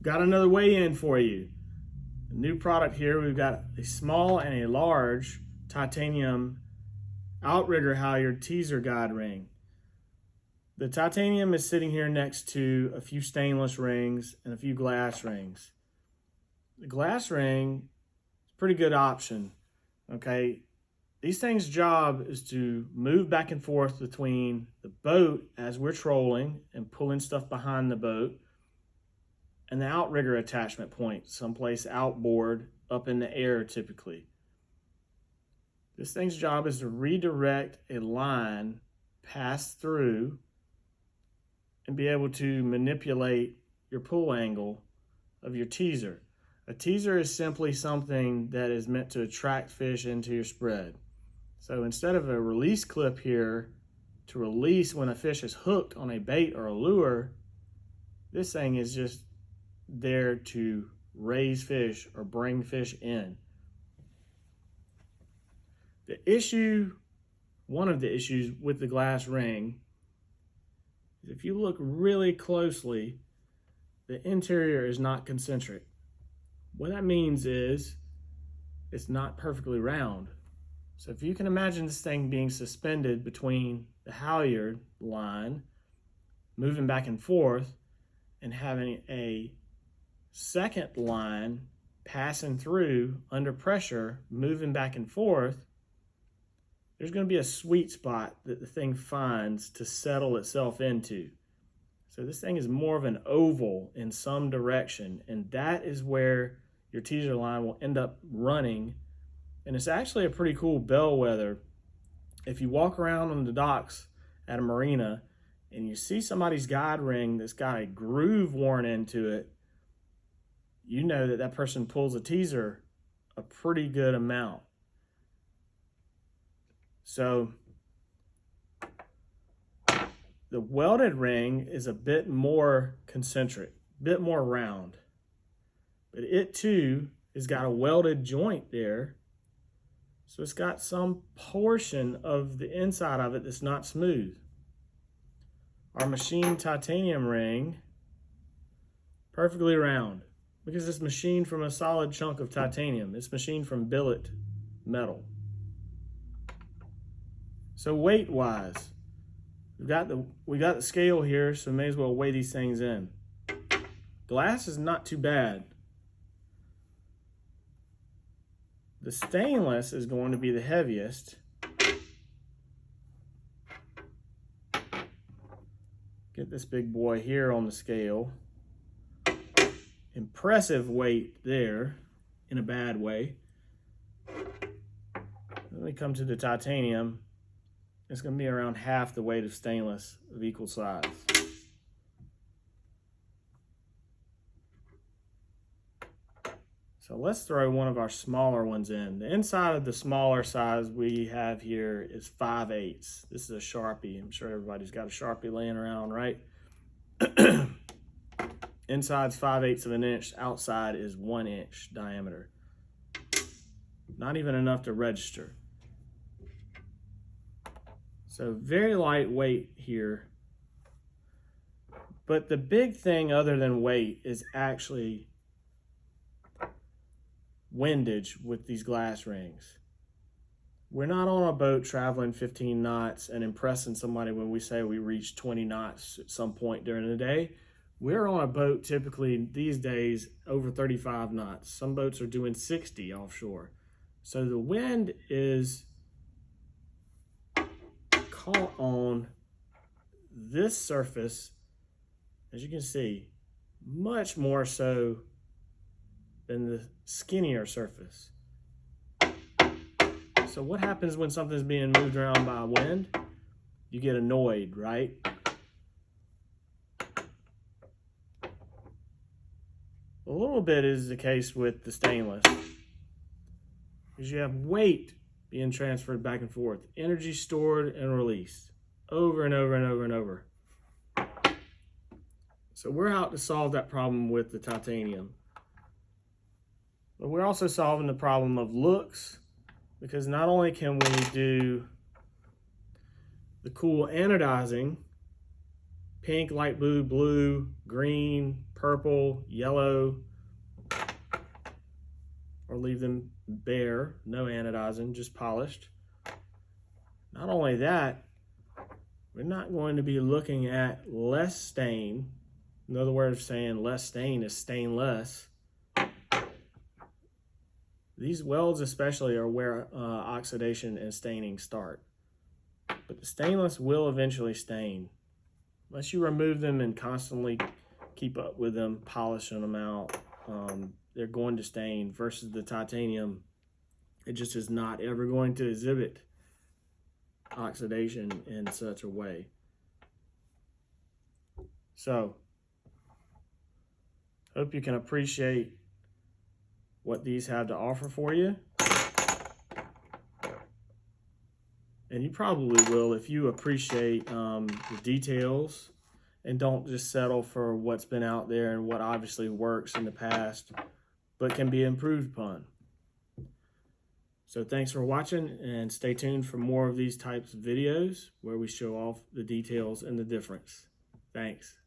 Got another weigh-in for you. A new product here. We've got a small and a large titanium Outrigger halyard teaser guide ring. The titanium is sitting here next to a few stainless rings and a few glass rings. The glass ring is a pretty good option, okay? These things' job is to move back and forth between the boat as we're trolling and pulling stuff behind the boat and the outrigger attachment point, someplace outboard up in the air typically. This thing's job is to redirect a line pass through and be able to manipulate your pull angle of your teaser. A teaser is simply something that is meant to attract fish into your spread. So instead of a release clip here to release when a fish is hooked on a bait or a lure, this thing is just there to raise fish or bring fish in. One of the issues with the glass ring, if you look really closely, the interior is not concentric. What that means is it's not perfectly round. So if you can imagine this thing being suspended between the halyard line, moving back and forth, and having a second line passing through under pressure, moving back and forth, there's going to be a sweet spot that the thing finds to settle itself into. So this thing is more of an oval in some direction, and that is where your teaser line will end up running. And it's actually a pretty cool bellwether. If you walk around on the docks at a marina and you see somebody's guide ring that's got a groove worn into it, you know that that person pulls a teaser a pretty good amount. So the welded ring is a bit more concentric, a bit more round, but it too has got a welded joint there. So it's got some portion of the inside of it that's not smooth. Our machined titanium ring, perfectly round, because it's machined from a solid chunk of titanium. It's machined from billet metal. So weight-wise, we got the scale here, so may as well weigh these things in. Glass is not too bad. The stainless is going to be the heaviest. Get this big boy here on the scale. Impressive weight there, in a bad way. Then we come to the titanium. It's going to be around half the weight of stainless of equal size. So let's throw one of our smaller ones in. The inside of the smaller size we have here is 5/8. This is a Sharpie. I'm sure everybody's got a Sharpie laying around, right? Inside's 5/8 of an inch, outside is 1 inch diameter. Not even enough to register. So very lightweight here. But the big thing other than weight is actually windage with these glass rings. We're not on a boat traveling 15 knots and impressing somebody when we say we reach 20 knots at some point during the day. We're on a boat typically these days over 35 knots. Some boats are doing 60 offshore. So the wind is caught on this surface, as you can see, much more so than the skinnier surface. So what happens when something's being moved around by wind? You get annoyed, right? A little bit is the case with the stainless, because you have weight being transferred back and forth, energy stored and released over and over and over and over. So we're out to solve that problem with the titanium. But we're also solving the problem of looks, because not only can we do the cool anodizing pink, light blue, blue, green, purple, yellow, or leave them bare, no anodizing, just polished. Not only that, we're not going to be looking at less stain. Another way of saying less stain is stainless. These welds especially are where oxidation and staining start. But the stainless will eventually stain. Unless you remove them and constantly keep up with them, polishing them out, they're going to stain. Versus the titanium, it just is not ever going to exhibit oxidation in such a way. So, hope you can appreciate what these have to offer for you. And you probably will if you appreciate the details and don't just settle for what's been out there and what obviously works in the past, but can be improved upon. So thanks for watching, and stay tuned for more of these types of videos where we show off the details and the difference. Thanks.